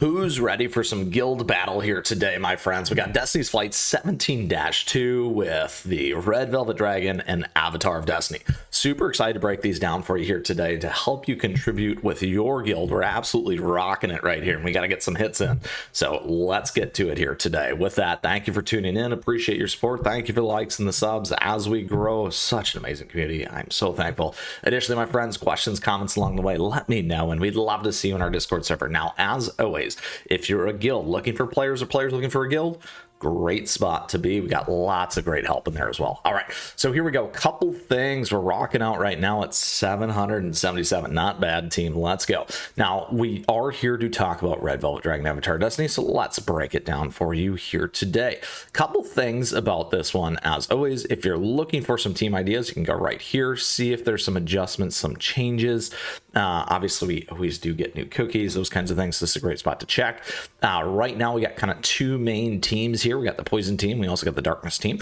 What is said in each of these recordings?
Who's ready for some guild battle here today, my friends? We got Destiny's Flight 17-2 with the Red Velvet Dragon and Avatar of Destiny. Super excited to break these down for you here today to help you contribute with your guild. We're absolutely rocking it right here, and we got to get some hits in. So let's get to it here today. With that, thank you for tuning in. Appreciate your support. Thank you for the likes and the subs as we grow such an amazing community. I'm so thankful. Additionally, my friends, questions, comments along the way, let me know, and we'd love to see you in our Discord server. Now, as always, if you're a guild looking for players or players looking for a guild, great spot to be. We got lots of great help in there as well. All right, so here we go. Couple things. We're rocking out right now at 777. Not bad, team. Let's go. Now, we are here to talk about Red Velvet Dragon Avatar Destiny, so let's break it down for you here today. Couple things about this one. As always, if you're looking for some team ideas, you can go right here, see if there's some adjustments, some changes. Obviously, we always do get new cookies, those kinds of things. This is a great spot to check. Right now, we got kind of two main teams here. We got the Poison team. We also got the Darkness team.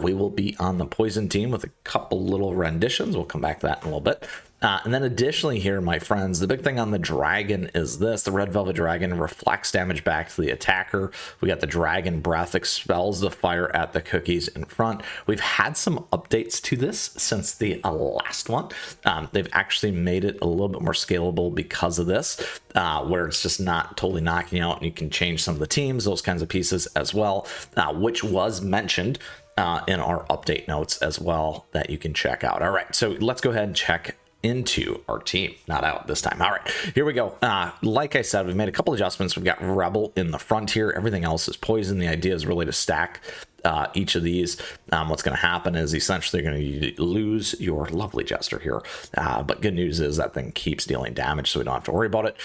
We will be on the Poison team with a couple little renditions. We'll come back to that in a little bit. And then additionally here, my friends, the big thing on the dragon is this. The Red Velvet Dragon reflects damage back to the attacker. We got the Dragon Breath, expels the fire at the cookies in front. We've had some updates to this since the last one. They've actually made it a little bit more scalable because of this, where it's just not totally knocking you out, and you can change some of the teams, those kinds of pieces as well, which was mentioned in our update notes as well that you can check out. All right, so let's go ahead and check into our team. Not out this time. All right, here we go. Like I said, we've made a couple adjustments. We've got Rebel in the front here. Everything else is Poison. The idea is really to stack each of these. What's going to happen is essentially you're going to lose your lovely Jester here, but good news is that thing keeps dealing damage, so we don't have to worry about it.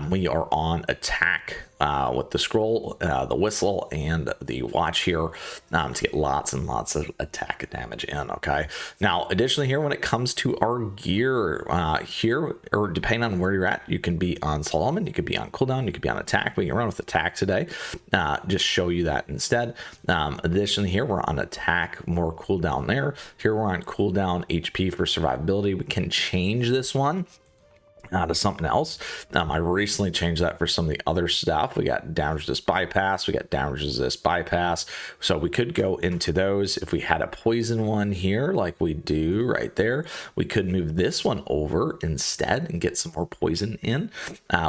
We are on attack with the scroll, the whistle, and the watch here to get lots and lots of attack damage in. Okay, now additionally here, when it comes to our gear here, or depending on where you're at, you can be on Solomon, you could be on cooldown, you could be on attack. We can run with attack today, just show you that instead. Additionally here, we're on attack, more cooldown there. Here we're on cooldown HP for survivability. We can change this one to something else. I recently changed that for some of the other stuff. We got damage resist bypass, we got damage resist bypass, so we could go into those. If we had a poison one here like we do right there, we could move this one over instead and get some more poison in,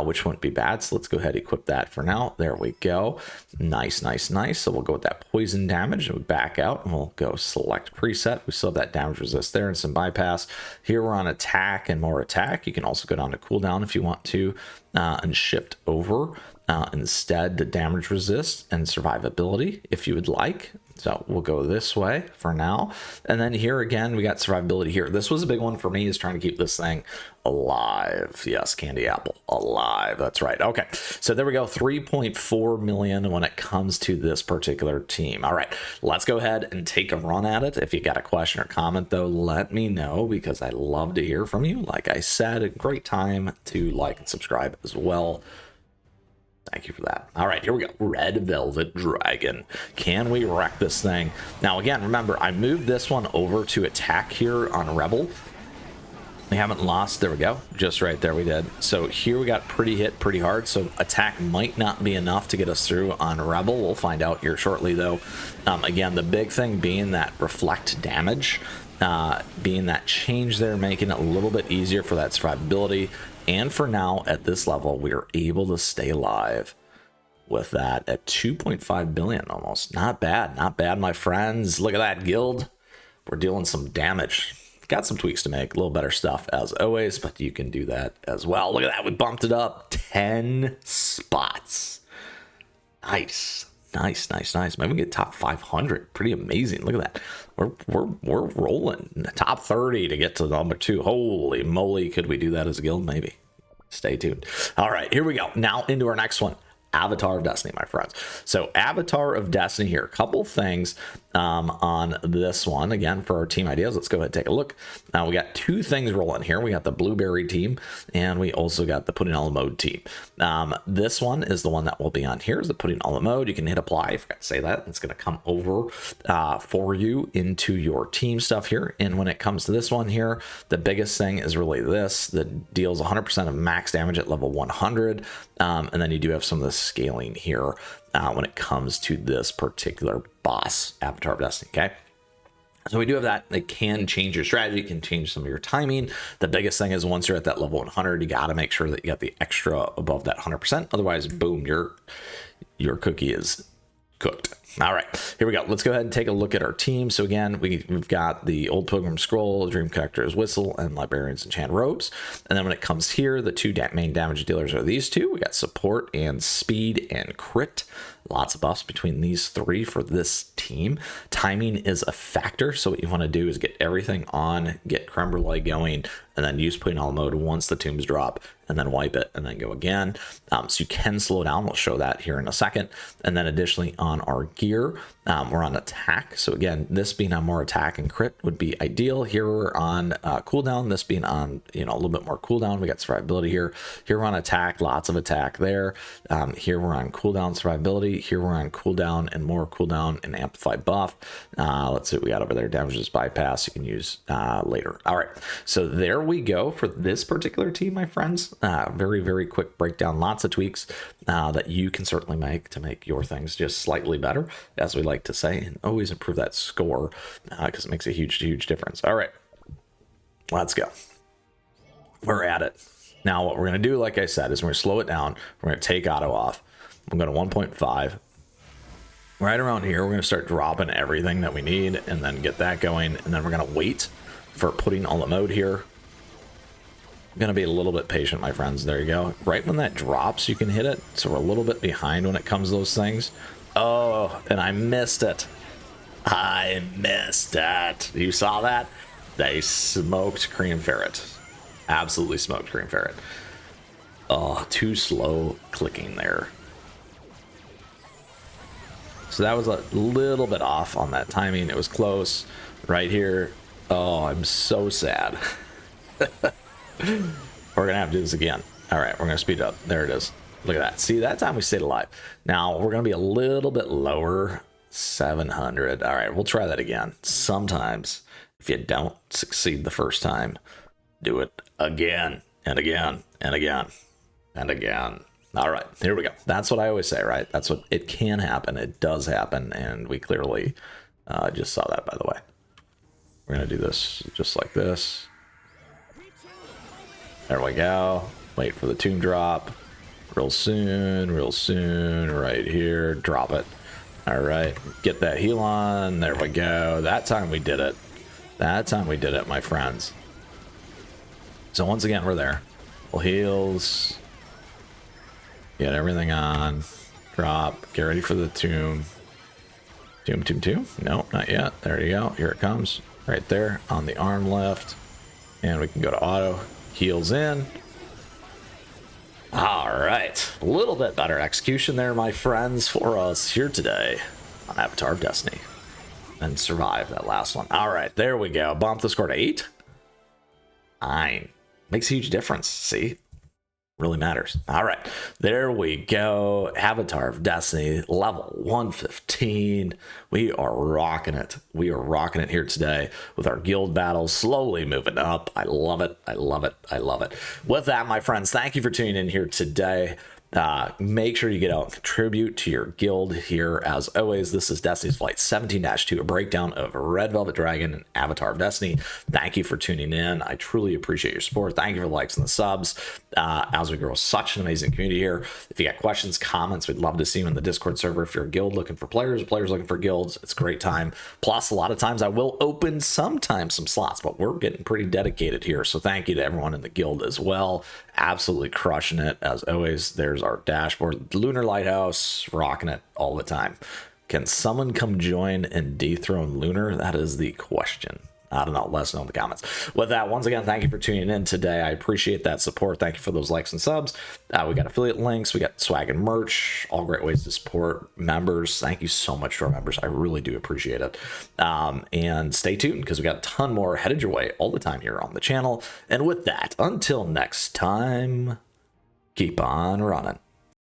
which wouldn't be bad. So let's go ahead and equip that for now. There we go. Nice. So we'll go with that poison damage, and we back out, and we'll go select preset. We still have that damage resist there and some bypass. Here we're on attack and more attack. You can also go down to cooldown if you want to, and shift over instead to damage resist and survivability if you would like. So we'll go this way for now. And then here again, we got survivability here. This was a big one for me, is trying to keep this thing alive. Yes, Candy Apple, alive. That's right. Okay, so there we go. 3.4 million when it comes to this particular team. All right, let's go ahead and take a run at it. If you got a question or comment, though, let me know, because I love to hear from you. Like I said, a great time to like and subscribe as well. Thank you for that. All right, here we go. Red Velvet Dragon. Can we wreck this thing? Now, again, remember, I moved this one over to attack here on Rebel. We haven't lost. There we go. Just right there we did. So here we got hit pretty hard. So attack might not be enough to get us through on Rebel. We'll find out here shortly, though. Again, the big thing being that reflect damage, being that change there, making it a little bit easier for that survivability. And for now, at this level, we are able to stay alive with that at 2.5 billion almost. Not bad, my friends. Look at that guild. We're dealing some damage. Got some tweaks to make, a little better stuff as always, but you can do that as well. Look at that, we bumped it up 10 spots. Nice. Maybe we get top 500. Pretty amazing. Look at that. We're rolling. Top 30 to get to number 2. Holy moly, could we do that as a guild? Maybe. Stay tuned. All right, here we go. Now into our next one. Avatar of Destiny, my friends. So Avatar of Destiny here. A couple things on this one. Again, for our team ideas, let's go ahead and take a look. Now we got two things rolling here. We got the Blueberry team, and we also got the Putting All Mode team. This one is the one that will be on here, is the Putting All Mode. You can hit apply. I forgot to say that. It's going to come over for you into your team stuff here. And when it comes to this one here, the biggest thing is really this, that deals 100% of max damage at level 100. And then you do have some of the scaling here when it comes to this particular boss, Avatar of Destiny, okay? So we do have that. It can change your strategy, it can change some of your timing. The biggest thing is once you're at that level 100, you got to make sure that you got the extra above that 100%. Otherwise, boom, your cookie is cooked. All right, here we go. Let's go ahead and take a look at our team. So again, we've got the Old Pilgrim Scroll, Dream Collector's Whistle, and Librarian's Enchant Robes. And then when it comes here, the two main damage dealers are these two. We got support and speed and crit. Lots of buffs between these three for this team. Timing is a factor, so what you want to do is get everything on, get Creme Brulee going, and then use Put in All mode once the tombs drop, and then wipe it, and then go again. So you can slow down. We'll show that here in a second. And then additionally on our gear, we're on attack. So again, this being on more attack and crit would be ideal. Here we're on cooldown. This being on, a little bit more cooldown. We got survivability here. Here we're on attack, lots of attack there. Here we're on cooldown, survivability. Here we're on cooldown and more cooldown and amplified buff. Let's see what we got over there. Damages bypass you can use later. All right, so there we go for this particular team, my friends. Very, very quick breakdown. Lots of tweaks that you can certainly make to make your things just slightly better, as we like to say, and always improve that score because it makes a huge, huge difference. All right, let's go. We're at it. Now, what we're going to do, like I said, is we're going to slow it down. We're going to take auto off. I'm going to 1.5. Right around here, we're going to start dropping everything that we need and then get that going. And then we're going to wait for putting all the mode here. I'm going to be a little bit patient, my friends. There you go. Right when that drops, you can hit it. So we're a little bit behind when it comes to those things. Oh, and I missed it. I missed it. You saw that? They smoked Cream Ferret. Absolutely smoked Cream Ferret. Oh, too slow clicking there. So that was a little bit off on that timing. It was close right here. Oh, I'm so sad. We're gonna have to do this again. All right, we're gonna speed up. There it is. Look at that. See, that time we stayed alive. Now we're gonna be a little bit lower. 700. All right, we'll try that again. Sometimes if you don't succeed the first time, do it again and again and again and again. All right, here we go. That's what I always say, right? That's what it can happen. It does happen, and we clearly just saw that, by the way. We're gonna do this just like this. There we go. Wait for the tomb drop. Real soon, right here. Drop it. All right, get that heal on. There we go. That time we did it. That time we did it, my friends. So once again, we're there. Full heals. Get everything on. Drop. Get ready for the tomb. Tomb. No, not yet. There you go. Here it comes. Right there on the arm left. And we can go to auto. Heals in. All right. A little bit better execution there, my friends, for us here today on Avatar of Destiny. And survive that last one. All right. There we go. Bump the score to 8. 9. Makes a huge difference. See? Really matters. All right, there we go. Avatar of Destiny, level 115. We are rocking it. We are rocking it here today with our guild battles slowly moving up. I love it. I love it. I love it. With that, my friends, thank you for tuning in here today. Make sure you get out and contribute to your guild here. As always, this is Destiny's Flight 17-2, a breakdown of Red Velvet Dragon and Avatar of Destiny. Thank you for tuning in. I truly appreciate your support. Thank you for the likes and the subs as we grow such an amazing community here. If you got questions, comments, we'd love to see them in the Discord server. If you're a guild looking for players, players looking for guilds, it's a great time. Plus, a lot of times I will open sometimes some slots, but we're getting pretty dedicated here. So thank you to everyone in the guild as well. Absolutely crushing it. As always, there's our dashboard, the Lunar Lighthouse, rocking it all the time. Can someone come join and dethrone Lunar? That is the question. I don't know. Let us know in the comments. With that, once again, thank you for tuning in today. I appreciate that support. Thank you for those likes and subs. We got affiliate links. We got swag and merch. All great ways to support members. Thank you so much to our members. I really do appreciate it. And stay tuned because we got a ton more headed your way all the time here on the channel. And with that, until next time, keep on running.